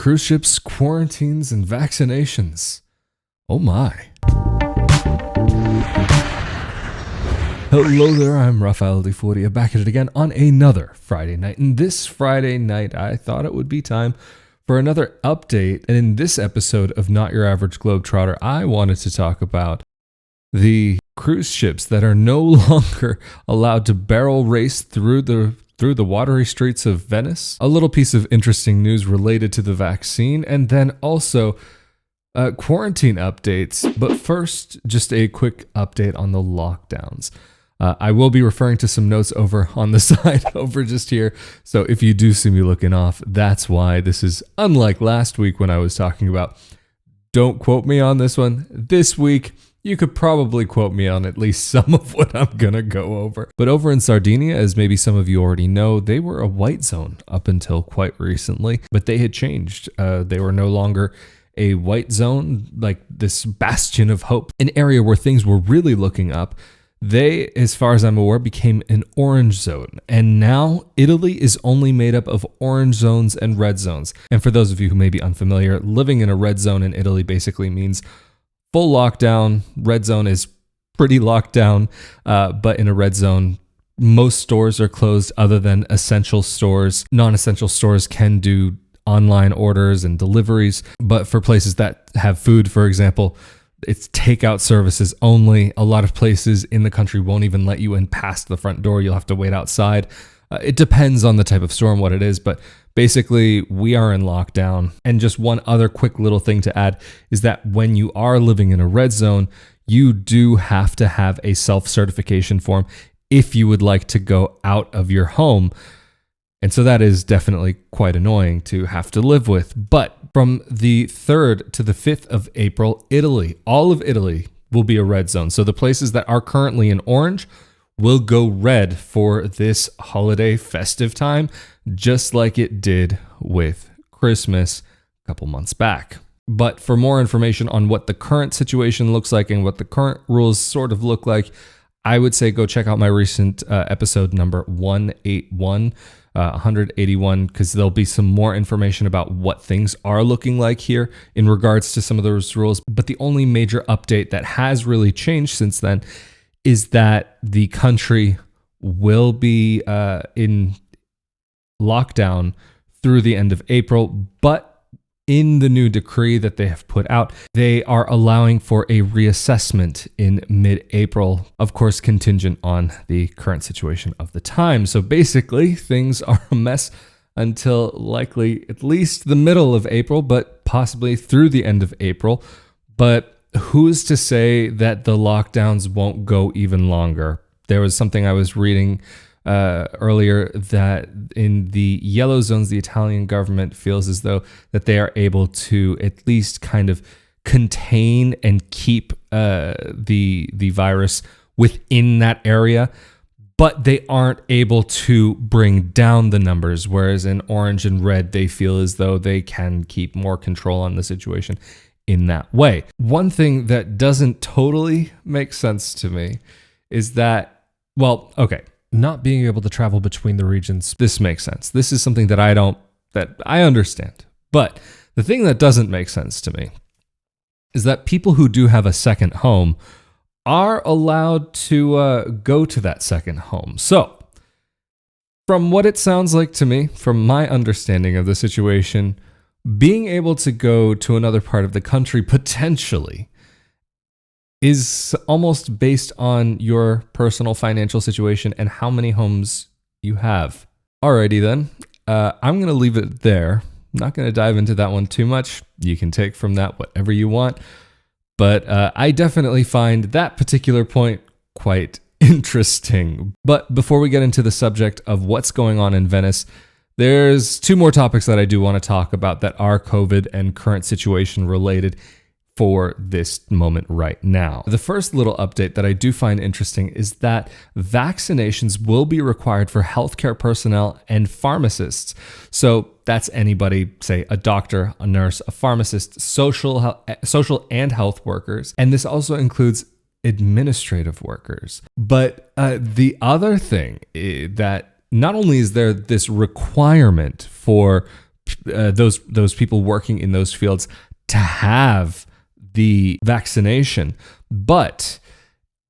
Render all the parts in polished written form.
cruise ships, quarantines, and vaccinations. Oh my. Hello there, I'm Rafael de Furia, back at it again on another Friday night. And this Friday night, I thought it would be time for another update. And in this episode of Not Your Average Globetrotter, I wanted to talk about the cruise ships that are no longer allowed to barrel race through the watery streets of Venice, a little piece of interesting news related to the vaccine, and then also quarantine updates. But first, just a quick update on the lockdowns. I will be referring to some notes over on the side over just here. So if you do see me looking off, that's why. This is unlike last week when I was talking about, don't quote me on this one. This week, you could probably quote me on at least some of what I'm going to go over. But over in Sardinia, as maybe some of you already know, they were a white zone up until quite recently, but they had changed. They were no longer a white zone, like this bastion of hope, an area where things were really looking up. They, as far as I'm aware, became an orange zone. And now Italy is only made up of orange zones and red zones. And for those of you who may be unfamiliar, living in a red zone in Italy basically means full lockdown. Red zone is pretty locked down, but in a red zone, most stores are closed other than essential stores. Non-essential stores can do online orders and deliveries, but for places that have food, for example, it's takeout services only. A lot of places in the country won't even let you in past the front door. You'll have to wait outside. It depends on the type of store and what it is, but basically we are in lockdown. And just one other quick little thing to add is that when you are living in a red zone, you do have to have a self-certification form if you would like to go out of your home. And so that is definitely quite annoying to have to live with. But from the 3rd to the 5th of April, Italy, all of Italy will be a red zone. So the places that are currently in orange will go red for this holiday festive time, just like it did with Christmas a couple months back. But for more information on what the current situation looks like and what the current rules sort of look like, I would say go check out my recent episode number 181. 181, because there'll be some more information about what things are looking like here in regards to some of those rules. But the only major update that has really changed since then is that the country will be in lockdown through the end of April, but in the new decree that they have put out, they are allowing for a reassessment in mid-April, of course, contingent on the current situation of the time. So basically, things are a mess until likely at least the middle of April, but possibly through the end of April. But who's to say that the lockdowns won't go even longer? There was something I was reading earlier that in the yellow zones, the Italian government feels as though that they are able to at least kind of contain and keep the virus within that area, but they aren't able to bring down the numbers, whereas in orange and red, they feel as though they can keep more control on the situation in that way. One thing that doesn't totally make sense to me is that, well, okay, not being able to travel between the regions, this makes sense. This is something that I understand. But the thing that doesn't make sense to me is that people who do have a second home are allowed to go to that second home. So, from what it sounds like to me, from my understanding of the situation, being able to go to another part of the country potentially is almost based on your personal financial situation and how many homes you have. Alrighty then, I'm going to leave it there. I'm not going to dive into that one too much. You can take from that whatever you want. But I definitely find that particular point quite interesting. But before we get into the subject of what's going on in Venice, there's two more topics that I do want to talk about that are COVID and current situation related for this moment right now. The first little update that I do find interesting is that vaccinations will be required for healthcare personnel and pharmacists. So that's anybody, say a doctor, a nurse, a pharmacist, social and health workers. And this also includes administrative workers. But the other thing that not only is there this requirement for those people working in those fields to have the vaccination. But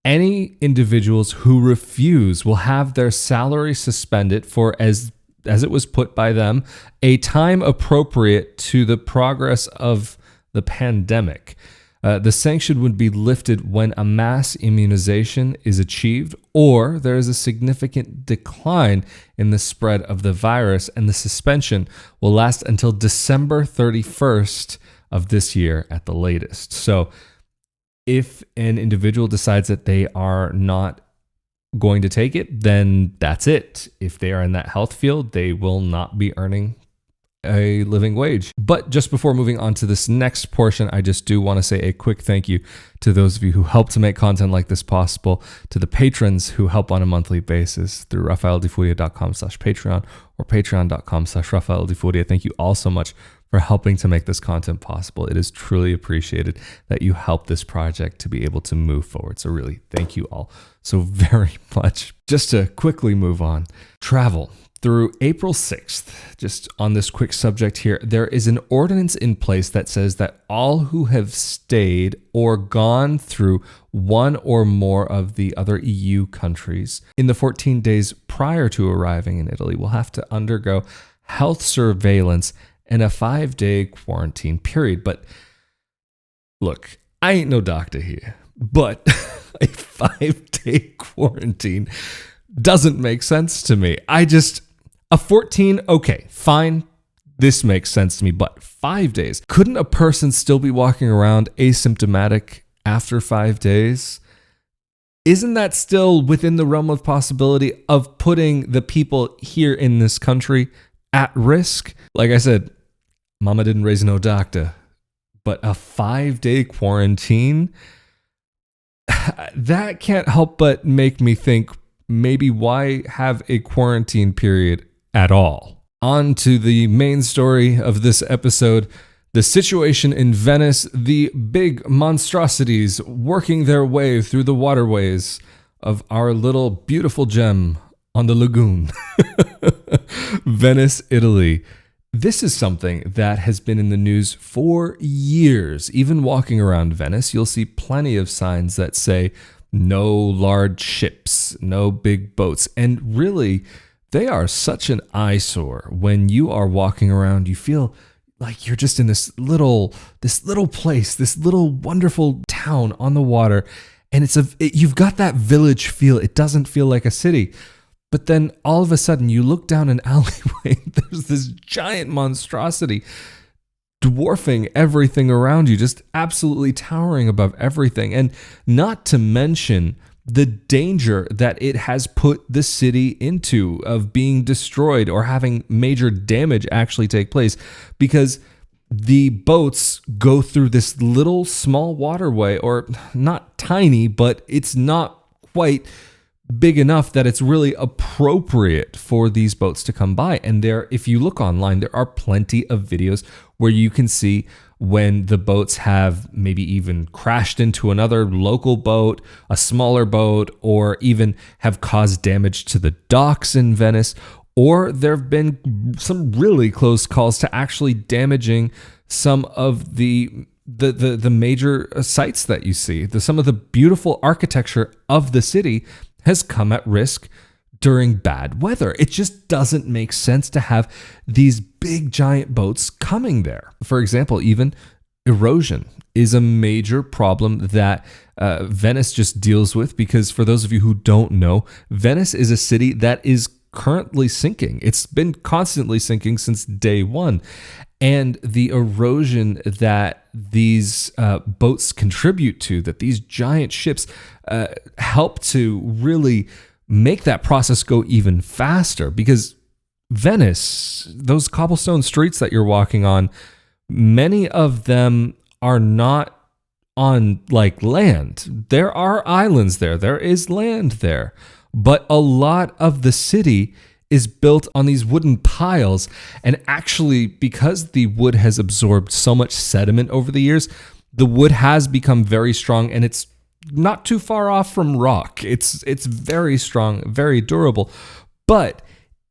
any individuals who refuse will have their salary suspended for, as it was put by them, a time appropriate to the progress of the pandemic. The sanction would be lifted when a mass immunization is achieved or there is a significant decline in the spread of the virus, and the suspension will last until December 31st of this year at the latest. So if an individual decides that they are not going to take it, then that's it. If they are in that health field, they will not be earning a living wage. But just before moving on to this next portion, I just do want to say a quick thank you to those of you who help to make content like this possible, to the patrons who help on a monthly basis through rafaeldefuria.com/Patreon or patreon.com/rafaeldefuria. Thank you all so much for helping to make this content possible. It is truly appreciated that you help this project to be able to move forward. So really, thank you all so very much. Just to quickly move on, travel. Through April 6th, just on this quick subject here, there is an ordinance in place that says that all who have stayed or gone through one or more of the other EU countries in the 14 days prior to arriving in Italy will have to undergo health surveillance and a 5-day quarantine period. But look, I ain't no doctor here, but a 5-day quarantine doesn't make sense to me. A 14, okay, fine. This makes sense to me, but 5 days. Couldn't a person still be walking around asymptomatic after 5 days? Isn't that still within the realm of possibility of putting the people here in this country at risk? Like I said, mama didn't raise no doctor, but a 5-day quarantine, that can't help but make me think, maybe why have a quarantine period at all? On to the main story of this episode, the situation in Venice, the big monstrosities working their way through the waterways of our little beautiful gem on the lagoon. Venice, Italy. This is something that has been in the news for years. Even walking around Venice, you'll see plenty of signs that say, no large ships, no big boats. And really, they are such an eyesore. When you are walking around, you feel like you're just in this little place, this little wonderful town on the water. And you've got that village feel. It doesn't feel like a city. But then all of a sudden you look down an alleyway, there's this giant monstrosity dwarfing everything around you, just absolutely towering above everything. And not to mention the danger that it has put the city into of being destroyed or having major damage actually take place, because the boats go through this little small waterway, or not tiny, but it's not quite big enough that it's really appropriate for these boats to come by. And if you look online, there are plenty of videos where you can see when the boats have maybe even crashed into another local boat, a smaller boat, or even have caused damage to the docks in Venice. Or there have been some really close calls to actually damaging some of the major sites that you see. Some of the beautiful architecture of the city has come at risk during bad weather. It just doesn't make sense to have these big giant boats coming there. For example, even erosion is a major problem that Venice just deals with, because for those of you who don't know, Venice is a city that is currently sinking. It's been constantly sinking since day one. And the erosion that these boats contribute to, that these giant ships help to really make that process go even faster. Because Venice, those cobblestone streets that you're walking on, many of them are not on like land. There are islands there. There is land there. But a lot of the city is built on these wooden piles. And actually, because the wood has absorbed so much sediment over the years, the wood has become very strong, and it's not too far off from rock. It's very strong, very durable. But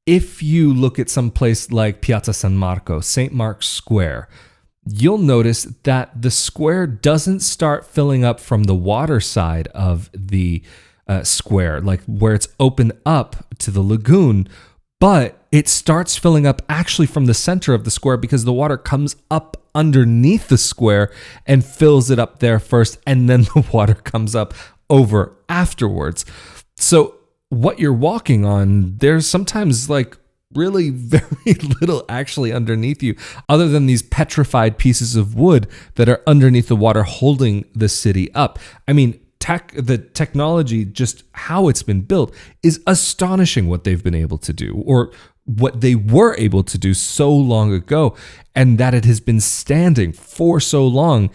if you look at some place like Piazza San Marco, St. Mark's Square, you'll notice that the square doesn't start filling up from the water side of the square, like where it's open up to the lagoon, but it starts filling up actually from the center of the square because the water comes up underneath the square and fills it up there first, and then the water comes up over afterwards. So what you're walking on, there's sometimes like really very little actually underneath you other than these petrified pieces of wood that are underneath the water holding the city up. I mean, the technology, just how it's been built, is astonishing what they've been able to do, or what they were able to do so long ago, and that it has been standing for so long.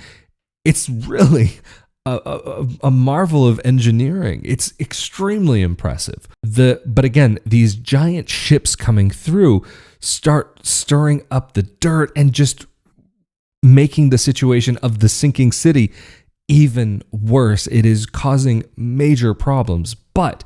It's really a marvel of engineering. It's extremely impressive. But again, these giant ships coming through start stirring up the dirt and just making the situation of the sinking city even worse. It is causing major problems. But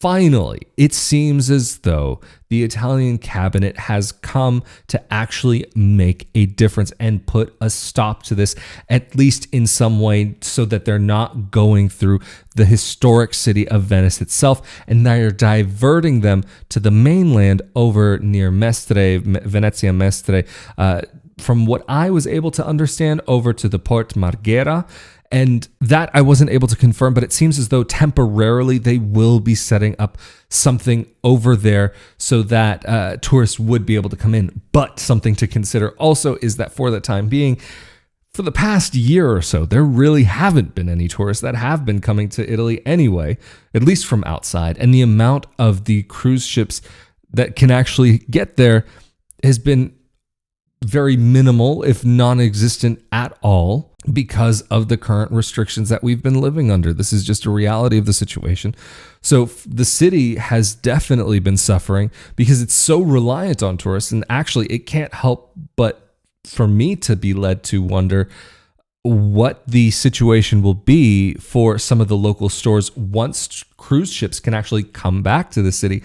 finally, it seems as though the Italian cabinet has come to actually make a difference and put a stop to this, at least in some way, so that they're not going through the historic city of Venice itself, and they're diverting them to the mainland over near Mestre, Venezia Mestre, from what I was able to understand, over to the Port Marghera. And that I wasn't able to confirm, but it seems as though temporarily they will be setting up something over there so that tourists would be able to come in. But something to consider also is that for the time being, for the past year or so, there really haven't been any tourists that have been coming to Italy anyway, at least from outside. And the amount of the cruise ships that can actually get there has been very minimal, if non-existent at all, because of the current restrictions that we've been living under. This is just a reality of the situation. So the city has definitely been suffering because it's so reliant on tourists, and actually it can't help but for me to be led to wonder what the situation will be for some of the local stores once cruise ships can actually come back to the city.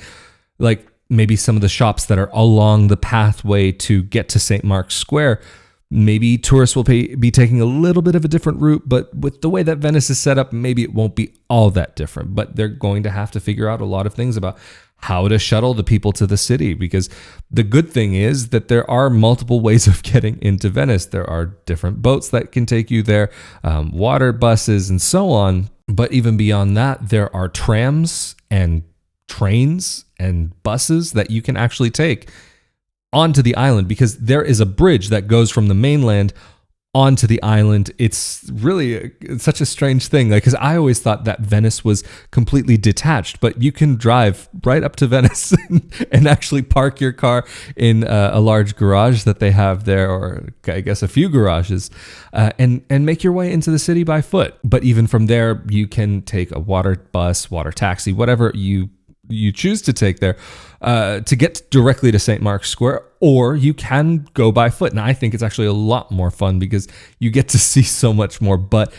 Like, maybe some of the shops that are along the pathway to get to St. Mark's Square, maybe tourists will be taking a little bit of a different route, but with the way that Venice is set up, maybe it won't be all that different. But they're going to have to figure out a lot of things about how to shuttle the people to the city, because the good thing is that there are multiple ways of getting into Venice. There are different boats that can take you there, water buses, and so on. But even beyond that, there are trams and trains and buses that you can actually take onto the island, because there is a bridge that goes from the mainland onto the island. It's really such a strange thing, because I always thought that Venice was completely detached, but you can drive right up to Venice and actually park your car in a large garage that they have there, or I guess a few garages, and make your way into the city by foot. But even from there, you can take a water bus, water taxi, whatever you choose to take there to get directly to St. Mark's Square, or you can go by foot. And I think it's actually a lot more fun because you get to see so much more. But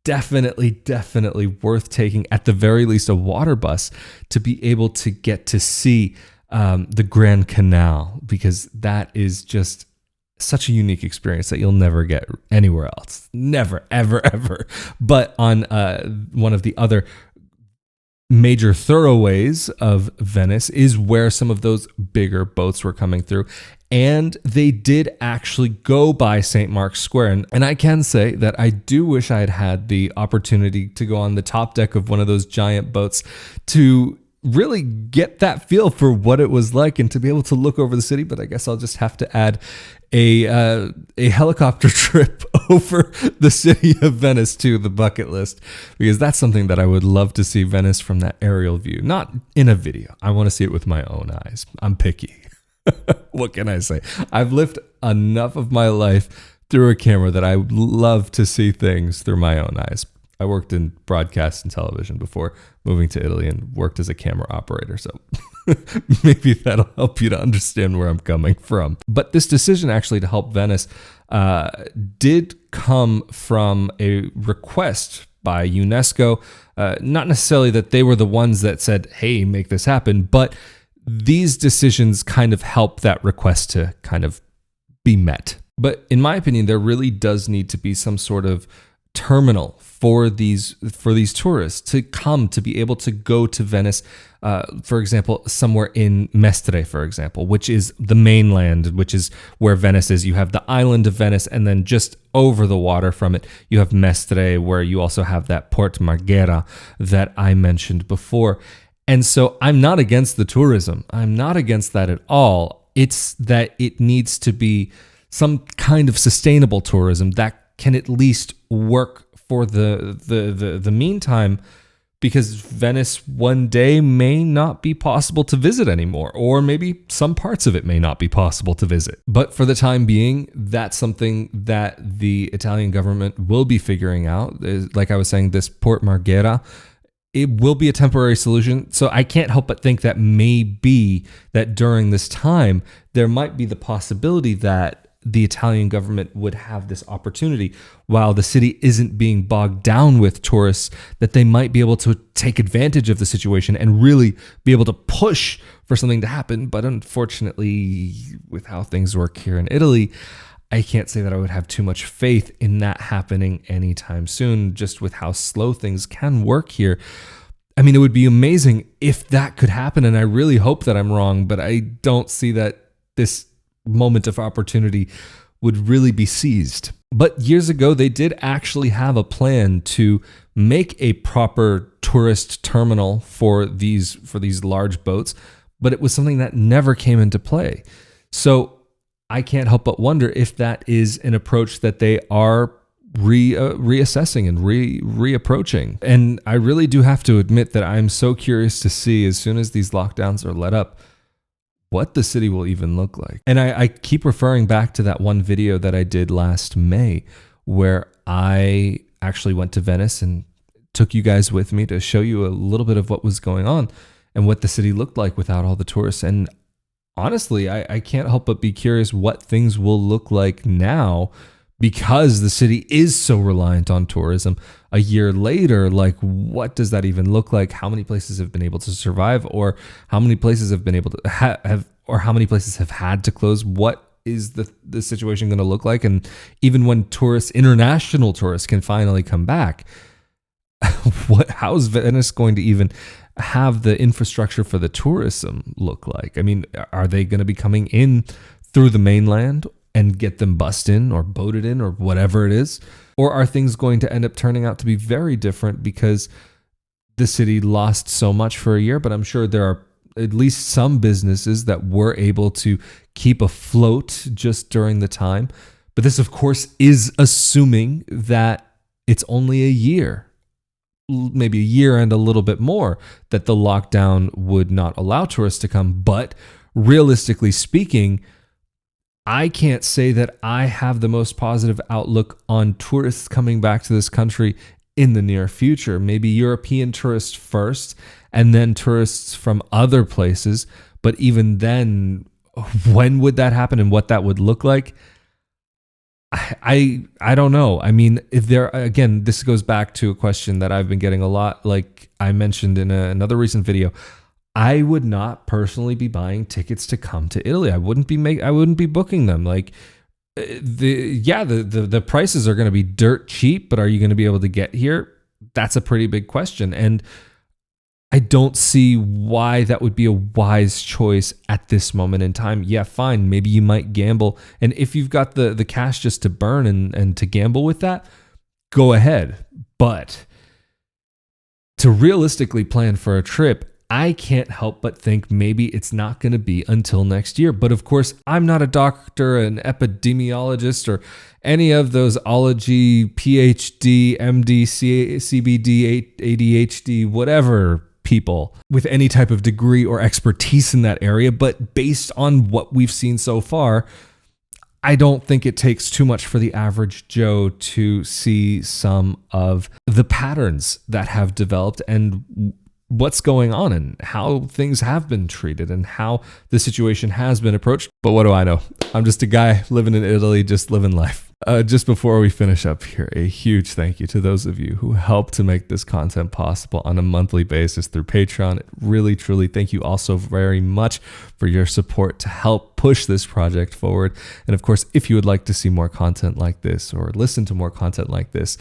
definitely worth taking, at the very least, a water bus to be able to get to see the Grand Canal, because that is just such a unique experience that you'll never get anywhere else. Never, ever. But on one of the other major thoroughways of Venice is where some of those bigger boats were coming through. And they did actually go by St. Mark's Square. And I can say that I do wish I had had the opportunity to go on the top deck of one of those giant boats to really get that feel for what it was like and to be able to look over the city. But I guess I'll just have to add a helicopter trip over the city of Venice to the bucket list, because that's something that I would love to see Venice from that aerial view, not in a video. I want to see it with my own eyes. I'm picky. What can I say? I've lived enough of my life through a camera that I love to see things through my own eyes. I worked in broadcast and television before moving to Italy and worked as a camera operator, so maybe that'll help you to understand where I'm coming from. But this decision actually to help Venice did come from a request by UNESCO, not necessarily that they were the ones that said, hey, make this happen, but these decisions kind of help that request to kind of be met. But in my opinion, there really does need to be some sort of terminal for these tourists to come, to be able to go to Venice, for example, somewhere in Mestre, for example, which is the mainland, which is where Venice is. You have the island of Venice, and then just over the water from it, you have Mestre, where you also have that Port Marghera that I mentioned before. And so I'm not against the tourism. I'm not against that at all. It's that it needs to be some kind of sustainable tourism that can at least work for the meantime, because Venice one day may not be possible to visit anymore, or maybe some parts of it may not be possible to visit. But for the time being, that's something that the Italian government will be figuring out. Like I was saying, this Port Marghera, it will be a temporary solution. So I can't help but think that maybe that during this time, there might be the possibility that the Italian government would have this opportunity while the city isn't being bogged down with tourists, that they might be able to take advantage of the situation and really be able to push for something to happen. But unfortunately, with how things work here in Italy, I can't say that I would have too much faith in that happening anytime soon, just with how slow things can work here. I mean, it would be amazing if that could happen, and I really hope that I'm wrong, but I don't see that this moment of opportunity would really be seized. But years ago, they did actually have a plan to make a proper tourist terminal for these large boats, but it was something that never came into play. So I can't help but wonder if that is an approach that they are reassessing and reapproaching. And I really do have to admit that I'm so curious to see, as soon as these lockdowns are let up, what the city will even look like. And I keep referring back to that one video that I did last May, where I actually went to Venice and took you guys with me to show you a little bit of what was going on and what the city looked like without all the tourists. And honestly, I can't help but be curious what things will look like now, because the city is so reliant on tourism. A year later, like, what does that even look like? How many places have been able to survive, or how many places have been able to or how many places have had to close? What is the situation going to look like? And even when international tourists can finally come back, how is Venice going to even have the infrastructure for the tourism look like? I mean, are they going to be coming in through the mainland and get them bussed in or boated in or whatever it is? Or are things going to end up turning out to be very different because the city lost so much for a year? But I'm sure there are at least some businesses that were able to keep afloat just during the time. But this, of course, is assuming that it's only a year, maybe a year and a little bit more, that the lockdown would not allow tourists to come. But realistically speaking, I can't say that I have the most positive outlook on tourists coming back to this country in the near future. Maybe European tourists first, and then tourists from other places. But even then, when would that happen and what that would look like? I don't know. I mean, if there, again, this goes back to a question that I've been getting a lot, like I mentioned in another recent video. I would not personally be buying tickets to come to Italy. I wouldn't be booking them. Like the prices are going to be dirt cheap, but are you going to be able to get here? That's a pretty big question. And I don't see why that would be a wise choice at this moment in time. Yeah, fine. Maybe you might gamble. And if you've got the cash just to burn and to gamble with that, go ahead. But to realistically plan for a trip, I can't help but think maybe it's not going to be until next year. But of course, I'm not a doctor, an epidemiologist, or any of those ology, PhD, MD, CBD, ADHD, whatever people with any type of degree or expertise in that area. But based on what we've seen so far, I don't think it takes too much for the average Joe to see some of the patterns that have developed and what's going on and how things have been treated and how the situation has been approached. But what do I know? I'm just a guy living in Italy, just living life. Just before we finish up here, a huge thank you to those of you who help to make this content possible on a monthly basis through Patreon. Really, truly, thank you all so very much for your support to help push this project forward. And of course, if you would like to see more content like this or listen to more content like this,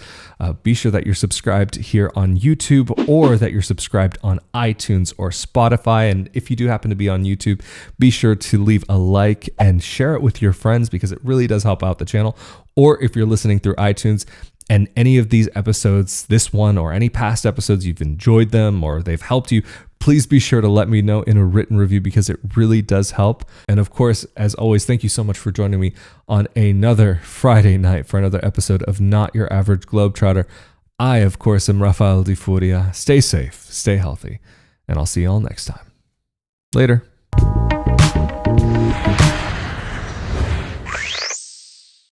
be sure that you're subscribed here on YouTube or that you're subscribed on iTunes or Spotify. And if you do happen to be on YouTube, be sure to leave a like and share it with your friends because it really does help out the channel. Or if you're listening through iTunes and any of these episodes, this one or any past episodes, you've enjoyed them or they've helped you, please be sure to let me know in a written review because it really does help. And of course, as always, thank you so much for joining me on another Friday night for another episode of Not Your Average Globetrotter. I, of course, am Rafael de Furia. Stay safe, stay healthy, and I'll see you all next time. Later.